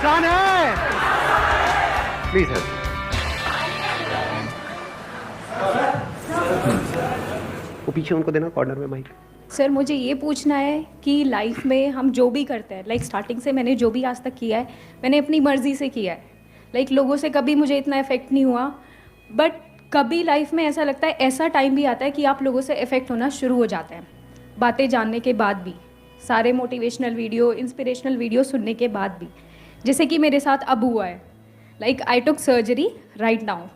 परेशान है? Please help. वो पीछे उनको देना कॉर्नर में माइक। सर मुझे ये पूछना है कि लाइफ में हम जो भी करते हैं, लाइक स्टार्टिंग से मैंने जो भी आज तक किया है मैंने अपनी मर्ज़ी से किया है। लाइक लोगों से कभी मुझे इतना इफेक्ट नहीं हुआ, बट कभी लाइफ में ऐसा लगता है, ऐसा टाइम भी आता है कि आप लोगों से इफेक्ट होना शुरू हो जाते हैं बातें जानने के बाद भी, सारे मोटिवेशनल वीडियो, इंस्पिरेशनल वीडियो सुनने के बाद भी। जैसे कि मेरे साथ अब हुआ है, like I took surgery right now.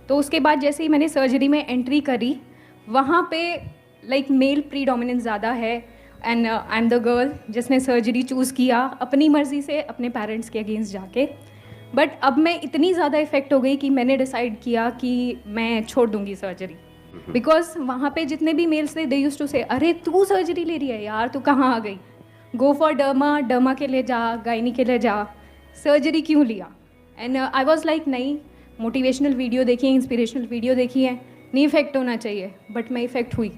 तो उसके बाद जैसे ही मैंने सर्जरी में एंट्री करी, वहाँ पे लाइक मेल प्रीडोमिनेंस ज़्यादा है and I am the girl जिसने सर्जरी चूज़ किया अपनी मर्ज़ी से, अपने पेरेंट्स के अगेंस्ट जाके। बट अब मैं इतनी ज़्यादा इफ़ेक्ट हो गई कि मैंने डिसाइड किया कि मैं छोड़ दूंगी सर्जरी, बिकॉज वहाँ पे जितने भी मेल्स थे दे यूज्ड टू से, अरे तू सर्जरी ले रही है यार, तू कहाँ आ गई, गो फॉर डर्मा, डर्मा के लिए जा, गायनी के लिए जा, सर्जरी क्यों लिया। एंड आई वॉज लाइक नहीं, मोटिवेशनल वीडियो देखी है, इंस्पिरेशनल वीडियो देखी है, नहीं इफेक्ट होना चाहिए, बट मैं इफेक्ट हुई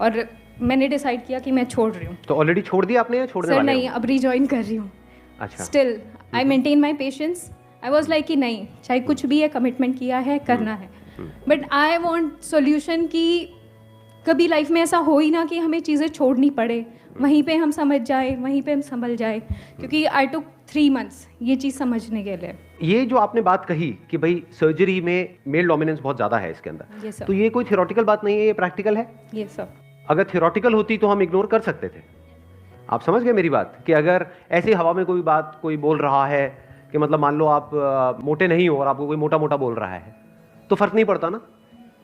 और मैंने डिसाइड किया कि मैं छोड़ रही हूँ। तो ऑलरेडी छोड़ दिया आपने या छोड़ने सर वाले नहीं, हो? अब रिजॉइन कर रही हूँ। अच्छा। Still I maintain my patience. I was like कि नहीं, चाहे कुछ भी है, कमिटमेंट किया है, करना है। बट आई वॉन्ट सोल्यूशन कि कभी लाइफ में ऐसा हो ही ना कि हमें चीज़ें छोड़नी पड़े, वहीं पे हम समझ जाए, वहीं पे हम संभल जाए, क्योंकि आई टुक 3 months ये चीज़ समझने के लिए। ये जो आपने बात कही कि भाई सर्जरी में मेल डोमिनेंस बहुत ज्यादा है इसके अंदर, ये सब, तो ये कोई थियोरेटिकल बात नहीं है, ये प्रैक्टिकल है। ये सब अगर थियोरेटिकल होती तो हम इग्नोर कर सकते थे। आप समझ गए मेरी बात, कि अगर ऐसी हवा में कोई बात कोई बोल रहा है कि मतलब मान लो आप मोटे नहीं हो और आपको कोई मोटा मोटा बोल रहा है तो फर्क नहीं पड़ता ना।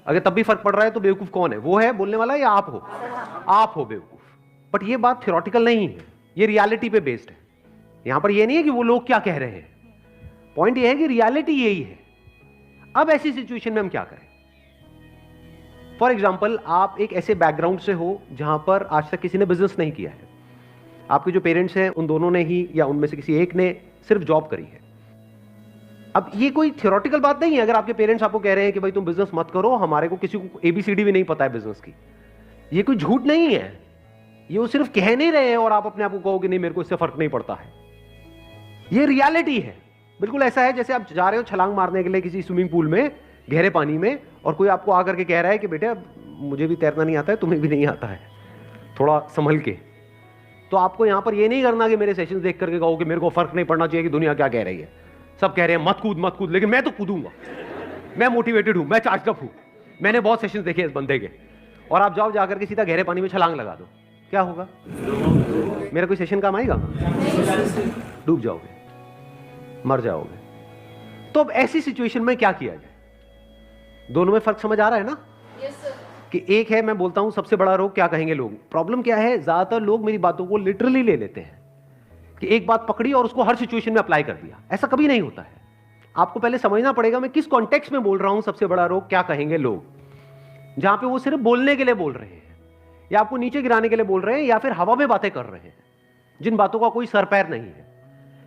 अगर तब भी फर्क पड़ रहा है तो बेवकूफ कौन है, वो है बोलने वाला या आप हो? आप हो बेवकूफ। बट ये बात थियोरेटिकल नहीं है, ये रियलिटी पे बेस्ड है। यहां पर ये नहीं है कि वो लोग क्या कह रहे हैं, पॉइंट ये है कि रियलिटी यही है। अब ऐसी सिचुएशन में हम क्या करें? फॉर एग्जाम्पल, आप एक ऐसे बैकग्राउंड से हो जहां पर आज तक किसी ने बिजनेस नहीं किया है। आपके जो पेरेंट्स हैं उन दोनों ने ही या उनमें से किसी एक ने सिर्फ जॉब करी है। अब ये कोई थियोरेटिकल बात नहीं है। अगर आपके पेरेंट्स आपको कह रहे हैं कि भाई तुम बिजनेस मत करो, हमारे को किसी को एबीसीडी भी नहीं पता है बिजनेस की, ये कोई झूठ नहीं है, ये वो सिर्फ कह नहीं रहे हैं और आप अपने आप को कहो कि नहीं मेरे को इससे फर्क नहीं पड़ता है। ये रियलिटी है। बिल्कुल ऐसा है जैसे आप जा रहे हो छलांग मारने के लिए किसी स्विमिंग पूल में, गहरे पानी में, और कोई आपको आकर के कह रहा है कि बेटे मुझे भी तैरना नहीं आता है, तुम्हें भी नहीं आता है, थोड़ा संभल के। तो आपको यहां पर ये नहीं करना कि मेरे सेशंस देख करके कहो कि मेरे को फर्क नहीं पड़ना चाहिए कि दुनिया क्या कह रही है, सब कह रहे हैं मत कूद मत कूद, लेकिन मैं तो कूदूंगा, मैं मोटिवेटेड हूं, मैं चार्ज अप हूं, मैंने बहुत सेशंस देखे इस बंदे के। और आप जाओ जाकर के सीधा गहरे पानी में छलांग लगा दो, क्या होगा? मेरा कोई सेशन काम आएगा? डूब जाओगे, मर जाओगे। तो अब ऐसी सिचुएशन में क्या किया जाए? दोनों में फर्क समझ आ रहा है ना? कि एक है मैं बोलता हूं सबसे बड़ा रोग क्या कहेंगे लोग। प्रॉब्लम क्या है, ज्यादातर लोग मेरी बातों को लिटरली ले लेते हैं कि एक बात पकड़ी और उसको हर सिचुएशन में अप्लाई कर दिया। ऐसा कभी नहीं होता है। आपको पहले समझना पड़ेगा मैं किस कॉन्टेक्स्ट में बोल रहा हूं। सबसे बड़ा रोग क्या कहेंगे लोग, जहां पे वो सिर्फ बोलने के लिए बोल रहे हैं या आपको नीचे गिराने के लिए बोल रहे हैं या फिर हवा में बातें कर रहे हैं, जिन बातों का कोई सर पैर नहीं है।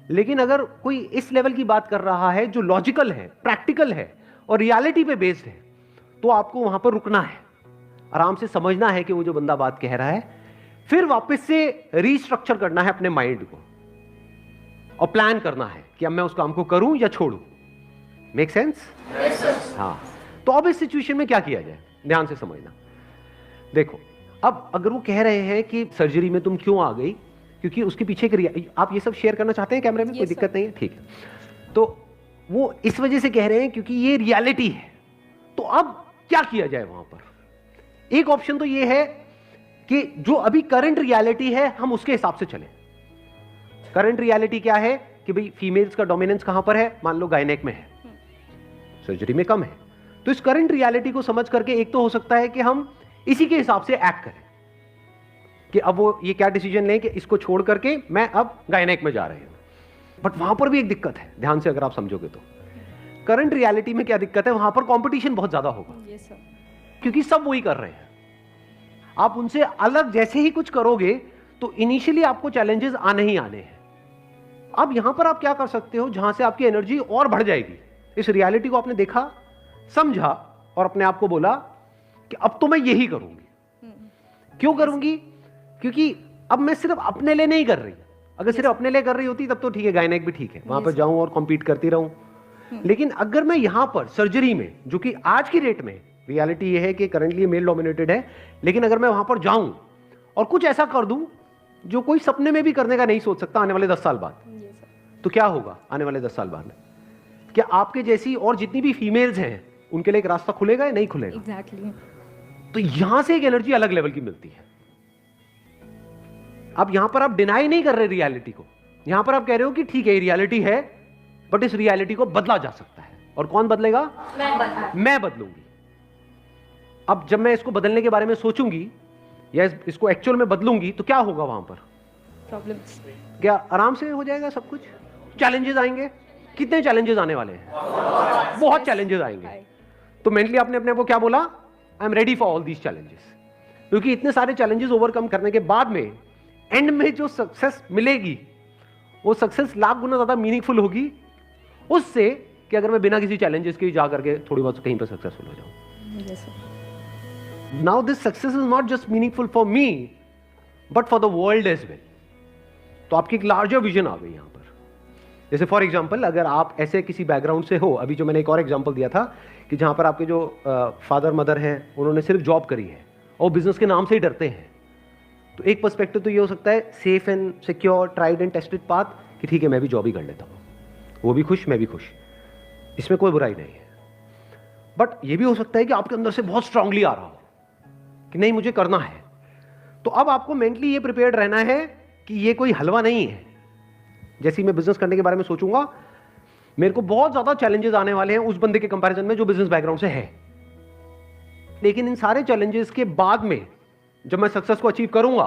लेकिन अगर कोई इस लेवल की बात कर रहा है जो लॉजिकल है, प्रैक्टिकल है और रियलिटी पे बेस्ड है, तो आपको वहां पर रुकना है, आराम से समझना है कि वो जो बंदा बात कह रहा है, फिर वापस से रीस्ट्रक्चर करना है अपने माइंड को और प्लान करना है कि अब मैं उस काम को करूं या छोड़ूं। Make sense? हाँ। तो अब इस सिचुएशन में क्या किया जाए, ध्यान से समझना। देखो, अब अगर वो कह रहे हैं कि सर्जरी में तुम क्यों आ गई, क्योंकि उसके पीछे आप ये सब शेयर करना चाहते हैं कैमरे में? कोई दिक्कत नहीं है, ठीक है। तो वो इस वजह से कह रहे हैं क्योंकि ये रियलिटी है। तो अब क्या किया जाए वहां पर? एक ऑप्शन तो ये है कि जो अभी करंट रियलिटी है हम उसके हिसाब से चलें। करंट रियलिटी क्या है कि भाई फीमेल्स का डोमिनेंस कहां पर है, मान लो गायनेक में है, सर्जरी में कम है। तो इस करंट रियलिटी को समझ करके एक तो हो सकता है कि हम इसी के हिसाब से एक्ट करें कि अब वो ये क्या डिसीजन लें कि इसको छोड़ करके मैं अब गायनेक में जा रही हूं। बट वहां पर भी एक दिक्कत है, ध्यान से अगर आप समझोगे तो करंट रियलिटी में क्या दिक्कत है, वहां पर कंपटीशन बहुत ज्यादा होगा, क्योंकि सब वही कर रहे हैं। आप उनसे अलग जैसे ही कुछ करोगे तो इनिशियली आपको चैलेंजेस आने ही आने हैं। अब यहां पर आप क्या कर सकते हो, जहां से आपकी एनर्जी और बढ़ जाएगी। इस रियलिटी को आपने देखा, समझा और अपने आप को बोला कि अब तो मैं यही करूंगी। क्यों करूंगी? क्योंकि अब मैं सिर्फ अपने लिए नहीं कर रही। अगर सिर्फ अपने लिए कर रही होती तब तो ठीक है, गायनेक भी ठीक है, वहां पर जाऊं और कॉम्पीट करती रहूं। लेकिन अगर मैं यहां पर सर्जरी में, जो कि आज की डेट में रियलिटी ये है कि करंटली मेल डोमिनेटेड है, लेकिन अगर मैं वहां पर जाऊं और कुछ ऐसा कर दूं जो कोई सपने में भी करने का नहीं सोच सकता आने वाले 10 साल बाद, तो क्या होगा आने वाले 10 साल बाद? क्या आपके जैसी और जितनी भी फीमेल्स हैं उनके लिए एक रास्ता खुलेगा या नहीं खुलेगा? एग्जैक्टली। तो यहां से एक एनर्जी अलग लेवल की मिलती है। अब यहां पर आप डिनाई नहीं कर रहे रियलिटी को, यहां पर आप कह रहे हो कि ठीक है रियलिटी है, बट इस रियलिटी को बदला जा सकता है। और कौन बदलेगा? मैं बदलूंगी। अब जब मैं इसको बदलने के बारे में सोचूंगी या इसको एक्चुअल में बदलूंगी तो क्या होगा वहां पर? प्रॉब्लम्स। क्या आराम से हो जाएगा सब कुछ? चैलेंजेस आएंगे? कितने चैलेंजेस आने वाले हैं? बहुत चैलेंजेस आएंगे। तो मेंटली आपने अपने को क्या बोला? I am ready for all these challenges. क्योंकि इतने सारे चैलेंजेस ओवरकम करने के बाद में एंड में जो सक्सेस मिलेगी वो सक्सेस लाख गुना ज्यादा मीनिंगफुल होगी उससे कि अगर मैं बिना किसी चैलेंजेस के जा करके थोड़ी बहुत कहीं पर सक्सेसफुल हो जाऊं। Now this success is not just meaningful for me but for the world as well. तो आपकी एक लार्जर विजन आ गई यहां पर। जैसे फॉर एग्जाम्पल अगर आप ऐसे किसी बैकग्राउंड से हो, अभी जो मैंने एक और एग्जाम्पल दिया था कि जहां पर आपके जो फादर मदर हैं उन्होंने सिर्फ जॉब करी है और बिजनेस के नाम से ही डरते हैं, तो एक पर्सपेक्टिव तो ये हो सकता है safe and secure tried and tested path कि ठीक है मैं भी जॉब ही कर लेता हूं, वो भी खुश मैं भी खुश, इसमें कोई बुराई नहीं है। बट ये भी हो सकता है कि आपके अंदर से बहुत स्ट्रांगली आ रहा हो कि नहीं मुझे करना है। तो अब आपको मेंटली ये प्रिपेयर्ड रहना है कि ये कोई हलवा नहीं है। जैसे ही मैं बिजनेस करने के बारे में सोचूंगा मेरे को बहुत ज्यादा चैलेंजेस आने वाले हैं उस बंदे के कंपैरिजन में जो बिजनेस बैकग्राउंड से है। लेकिन इन सारे चैलेंजेस के बाद में जब मैं सक्सेस को अचीव करूंगा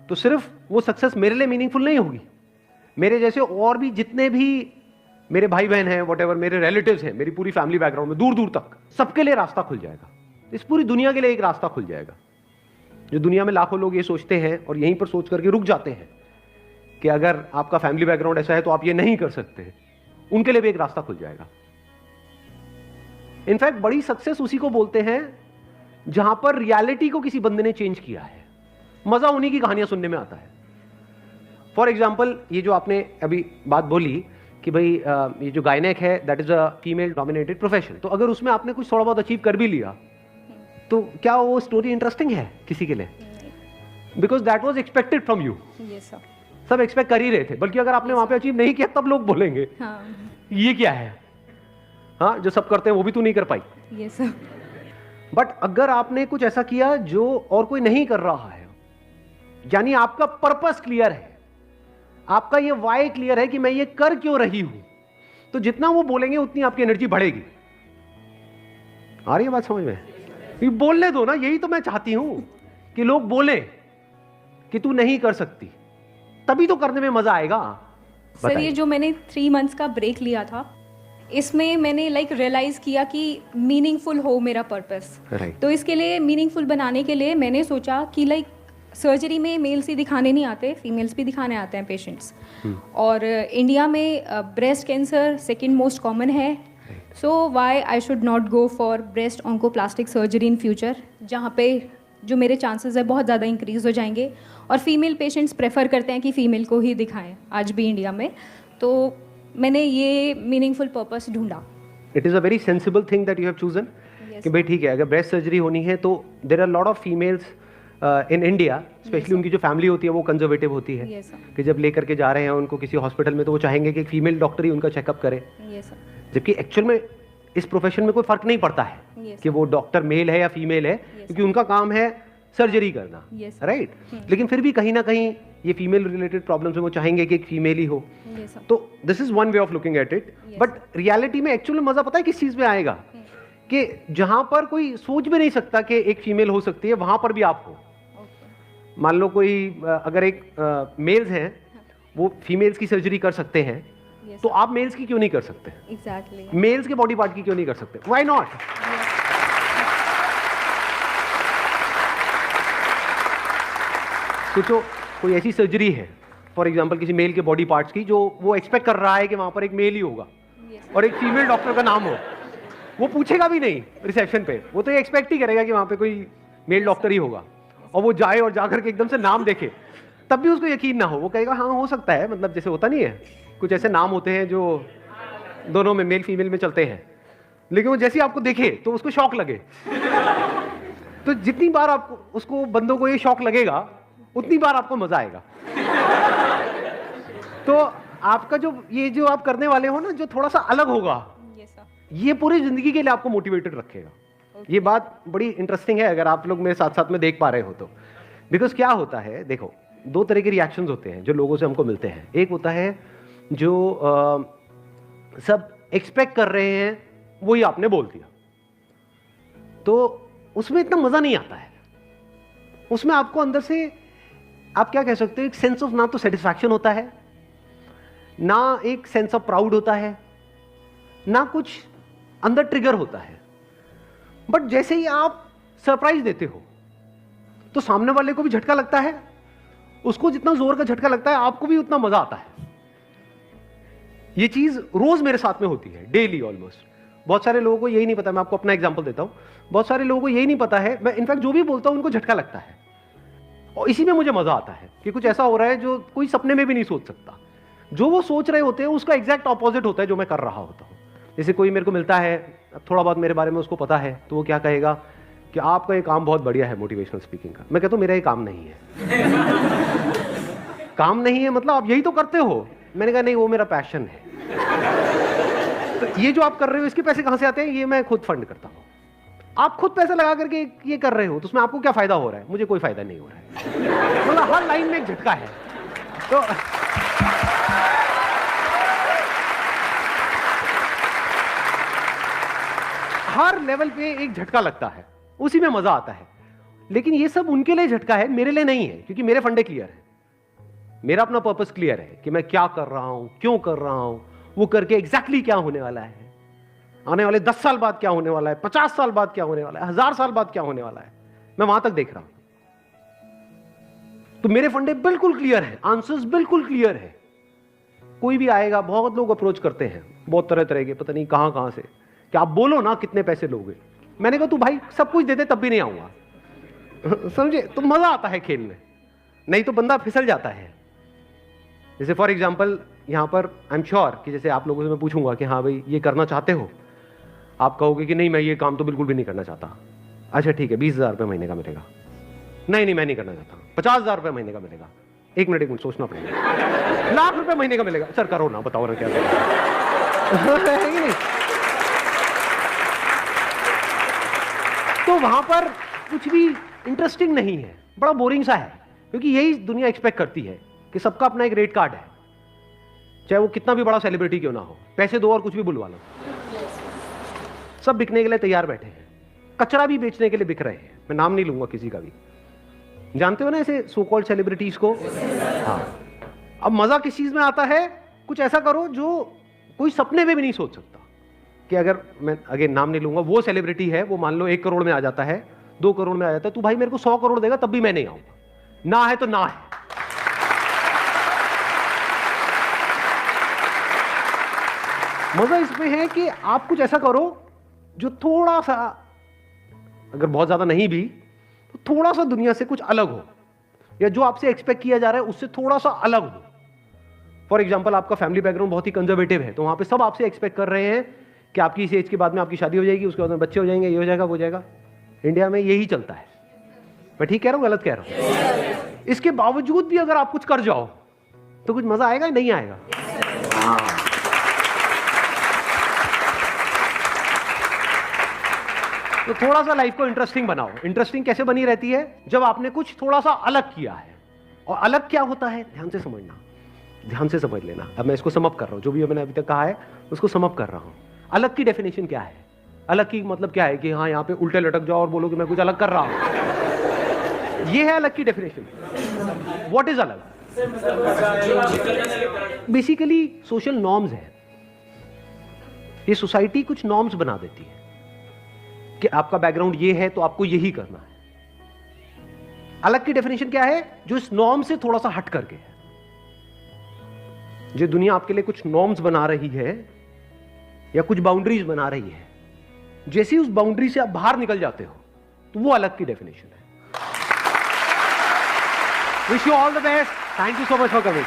तो सिर्फ वो सक्सेस मेरे लिए मीनिंगफुल नहीं होगी, मेरे जैसे और भी जितने भी मेरे भाई बहन हैं, वॉट एवर मेरे रिलेटिव्स हैं, मेरी पूरी फैमिली बैकग्राउंड में दूर दूर तक सबके लिए रास्ता खुल जाएगा। इस पूरी दुनिया के लिए एक रास्ता खुल जाएगा। जो दुनिया में लाखों लोग ये सोचते हैं और यहीं पर सोच करके रुक जाते हैं कि अगर आपका फैमिली बैकग्राउंड ऐसा है तो आप ये नहीं कर सकते, उनके लिए भी एक रास्ता खुल जाएगा। इनफैक्ट बड़ी सक्सेस उसी को बोलते हैं जहां पर रियलिटी को किसी बंदे ने चेंज किया है। मजा उन्हीं की कहानियां सुनने में आता है। फॉर एग्जाम्पल ये जो आपने अभी बात बोली कि भाई ये जो गायनेक है that is a female dominated profession, तो अगर उसमें आपने कुछ थोड़ा बहुत अचीव कर भी लिया तो क्या वो स्टोरी इंटरेस्टिंग है किसी के लिए? Because that was expected from you. सब एक्सपेक्ट कर ही रहे थे, बल्कि अगर आपने वहां पे अचीव नहीं किया तब लोग बोलेंगे ये क्या है, हाँ जो सब करते हैं वो भी तू नहीं कर पाई। बट अगर आपने कुछ ऐसा किया जो और कोई नहीं कर रहा है, यानी आपका पर्पस क्लियर है, आपका ये वाई क्लियर है कि मैं ये कर क्यों रही हूं, तो जितना वो बोलेंगे उतनी आपकी एनर्जी बढ़ेगी। आ रही है बात समझ में? ये बोलने दो ना, यही तो मैं चाहती हूं कि लोग बोले कि तू नहीं कर सकती, तभी तो करने में मजा आएगा। सर ये जो मैंने 3 मंथ्स का ब्रेक लिया था इसमें मैंने रियलाइज किया कि मीनिंगफुल हो मेरा पर्पस। तो इसके लिए मीनिंगफुल बनाने के लिए मैंने सोचा कि सर्जरी में मेल्स ही दिखाने नहीं आते, फीमेल्स भी दिखाने आते हैं पेशेंट्स। और इंडिया में breast cancer second most common है, so why I should not go for breast oncoplastic surgery in future, जहाँ पे जो मेरे चांसेस है बहुत ज़्यादा इंक्रीज हो जाएंगे। और फीमेल पेशेंट्स प्रेफर करते हैं कि फ़ीमेल को ही दिखाएं आज भी इंडिया में। तो मैंने ये मीनिंगफुल पर्पस ढूंढा। It is a very sensible thing that you have chosen कि भाई ठीक है अगर ब्रेस्ट सर्जरी होनी है तो there are lot of females in India, especially उनकी जो फैमिली होती है वो कंजर्वेटिव होती है कि जब लेकर के जा रहे हैं उनको किसी हॉस्पिटल में तो वो चाहेंगे कि एक फीमेल डॉक्टर ही उनका चेकअप करे। जबकि एक्चुअल में इस प्रोफेशन में कोई फर्क नहीं पड़ता है कि वो डॉक्टर मेल है या फीमेल है, क्योंकि उनका काम है सर्जरी करना, राइट? लेकिन फिर भी कहीं ना कहीं ये फीमेल रिलेटेड प्रॉब्लम्स में वो चाहेंगे कि एक फीमेल ही हो। तो this is one way of looking at it. But reality में एक्चुअली मजा पता है किस चीज में आएगा कि जहां पर कोई सोच भी नहीं सकता कि एक फीमेल हो सकती है, वहां पर भी आप हो। मान लो कोई अगर एक मेल्स हैं वो फीमेल्स की सर्जरी कर सकते हैं, तो आप मेल्स की क्यों नहीं कर सकते? एग्जैक्टली मेल्स के बॉडी पार्ट की क्यों नहीं कर सकते? Why not? सोचो कोई ऐसी सर्जरी है फॉर एग्जांपल किसी मेल के बॉडी पार्ट्स की जो वो एक्सपेक्ट कर रहा है कि वहां पर एक मेल ही होगा और एक फीमेल डॉक्टर का नाम हो, वो पूछेगा भी नहीं रिसेप्शन पे, वो तो ये एक्सपेक्ट ही करेगा कि वहां पे कोई मेल डॉक्टर ही होगा। और वो जाए और जाकर के एकदम से नाम देखे तब भी उसको यकीन ना हो, वो कहेगा हाँ हो सकता है, मतलब जैसे होता नहीं है कुछ ऐसे नाम होते हैं जो दोनों में मेल फीमेल में चलते हैं, लेकिन वो जैसे ही आपको देखे तो उसको शौक लगे। तो जितनी बार आपको उसको बंदों को ये शौक लगेगा उतनी बार आपको मजा आएगा। तो आपका जो आप करने वाले हो ना, जो थोड़ा सा अलग होगा, ये पूरी जिंदगी के लिए आपको मोटिवेटेड रखेगा। ये बात बड़ी इंटरेस्टिंग है अगर आप लोग मेरे साथ साथ में देख पा रहे हो तो। बिकॉज क्या होता है, देखो दो तरह के रिएक्शंस होते हैं जो लोगों से हमको मिलते हैं। एक होता है जो सब एक्सपेक्ट कर रहे हैं वही आपने बोल दिया, तो उसमें इतना मजा नहीं आता है। उसमें आपको अंदर से आप क्या कह सकते हो, एक सेंस ऑफ ना तो सेटिस्फैक्शन होता है, ना एक सेंस ऑफ प्राउड होता है, ना कुछ अंदर ट्रिगर होता है। बट जैसे ही आप सरप्राइज देते हो तो सामने वाले को भी झटका लगता है, उसको जितना जोर का झटका लगता है आपको भी उतना मजा आता है। ये चीज रोज मेरे साथ में होती है, डेली ऑलमोस्ट। बहुत सारे लोगों को यही नहीं पता, मैं आपको अपना एग्जांपल देता हूं, बहुत सारे लोगों को यही नहीं पता है, मैं इनफैक्ट जो भी बोलता हूं उनको झटका लगता है, और इसी में मुझे मजा आता है कि कुछ ऐसा हो रहा है जो कोई सपने में भी नहीं सोच सकता। जो वो सोच रहे होते हैं उसका एग्जैक्ट ऑपोजिट होता है जो मैं कर रहा होता हूं। जैसे कोई मेरे को मिलता है, थोड़ा बहुत मेरे बारे में उसको पता है, तो वो क्या कहेगा कि आपका ये काम बहुत बढ़िया है मोटिवेशनल स्पीकिंग का। मैं कहता हूं मेरा ये काम नहीं है। काम नहीं है मतलब आप यही तो करते हो। मैंने कहा नहीं, वो मेरा पैशन है। तो ये जो आप कर रहे हो इसके पैसे कहां से आते हैं, ये मैं खुद फंड करता हूं। आप खुद पैसे लगा करके ये कर रहे हो तो उसमें आपको क्या फायदा हो रहा है? मुझे कोई फायदा नहीं हो रहा है। मतलब हर लाइन में एक झटका है। तो हर लेवल पे एक झटका लगता है, उसी में मजा आता है। लेकिन ये सब उनके लिए झटका है, मेरे लिए नहीं है, क्योंकि मेरे फंडे क्लियर है, मेरा अपना पर्पस क्लियर है कि मैं क्या कर रहा हूं, क्यों कर रहा हूं, वो करके एग्जैक्टली क्या होने वाला है, आने वाले 10 साल बाद क्या होने वाला है, 50 साल बाद क्या होने वाला है, 1000 साल बाद क्या होने वाला है, मैं वहां तक देख रहा हूं। तो मेरे फंडे बिल्कुल क्लियर है, आंसर्स बिल्कुल क्लियर है। कोई भी आएगा, बहुत लोग अप्रोच करते हैं, बहुत तरह तरह के, पता नहीं कहां कहां से, कि आप बोलो ना कितने पैसे लोगे। मैंने कहा तू भाई सब कुछ दे दे तब भी नहीं आऊंगा। समझे? तो मजा आता है खेल में, नहीं तो बंदा फिसल जाता है। जैसे फॉर एग्जाम्पल यहां पर आई एम श्योर कि जैसे आप लोगों से मैं पूछूंगा कि हाँ भाई ये करना चाहते हो, आप कहोगे कि नहीं मैं ये काम तो बिल्कुल भी नहीं करना चाहता। अच्छा ठीक है, 20,000 रुपये महीने का मिलेगा। नहीं मैं नहीं करना चाहता। 50,000 रुपये महीने का मिलेगा। एक मिनट सोचना पड़ेगा। लाख रुपए महीने का मिलेगा। सर करो ना, बताओ ना क्या है कि नहीं? तो वहां पर कुछ भी इंटरेस्टिंग नहीं है, बड़ा बोरिंग सा है, क्योंकि यही दुनिया एक्सपेक्ट करती है कि सबका अपना एक रेट कार्ड है, चाहे वो कितना भी बड़ा सेलिब्रिटी क्यों ना हो, पैसे दो और कुछ भी बुलवा लो। सब बिकने के लिए तैयार बैठे हैं, कचरा भी बेचने के लिए बिक रहे हैं। मैं नाम नहीं लूंगा किसी का भी, जानते हो ना ऐसे सो कॉल्ड सेलिब्रिटीज को। हाँ, अब मजा किस चीज में आता है? कुछ ऐसा करो जो कोई सपने में भी नहीं सोच सकता। कि अगर मैं अगेन नाम नहीं लूंगा, वो सेलिब्रिटी है, वो मान लो 1 करोड़ में आ जाता है, 2 करोड़ में आ जाता है, तू भाई मेरे को 100 करोड़ देगा तब भी मैं नहीं आऊंगा। ना है तो ना है। मजा इसमें है कि आप कुछ ऐसा करो जो थोड़ा सा, अगर बहुत ज्यादा नहीं भी तो थोड़ा सा दुनिया से कुछ अलग हो, या जो आपसे एक्सपेक्ट किया जा रहा है उससे थोड़ा सा अलग हो। फॉर एग्जाम्पल आपका फैमिली बैकग्राउंड बहुत ही कंजर्वेटिव है, तो वहां पे सब आपसे एक्सपेक्ट कर रहे हैं कि आपकी इस एज के बाद में आपकी शादी हो जाएगी, उसके बाद में बच्चे हो जाएंगे, ये हो जाएगा, वो हो जाएगा। इंडिया में यही चलता है। मैं ठीक कह रहा हूं, गलत कह रहा हूं? इसके बावजूद भी अगर आप कुछ कर जाओ तो कुछ मजा आएगा, नहीं आएगा? तो थोड़ा सा लाइफ को इंटरेस्टिंग बनाओ। इंटरेस्टिंग कैसे बनी रहती है? जब आपने कुछ थोड़ा सा अलग किया है। और अलग क्या होता है, ध्यान से समझना, ध्यान से समझ लेना। अब मैं इसको समअप कर रहा हूं, जो भी मैंने अभी तक कहा है उसको समअप कर रहा हूं। अलग की डेफिनेशन क्या है? अलग की मतलब क्या है कि हाँ यहां पे उल्टे लटक जाओ और बोलो कि मैं कुछ अलग कर रहा हूं। ये है अलग की डेफिनेशन। व्हाट इज अलग? बेसिकली सोशल नॉर्म्स है। ये सोसाइटी कुछ नॉर्म्स बना देती है कि आपका बैकग्राउंड ये है तो आपको यही करना है। अलग की डेफिनेशन क्या है? जो इस नॉर्म से थोड़ा सा हट करके है। जो दुनिया आपके लिए कुछ नॉर्म्स बना रही है या कुछ बाउंड्रीज बना रही है, जैसे ही उस बाउंड्री से आप बाहर निकल जाते हो तो वो अलग की डेफिनेशन है। Wish you all the best, thank you so much for coming.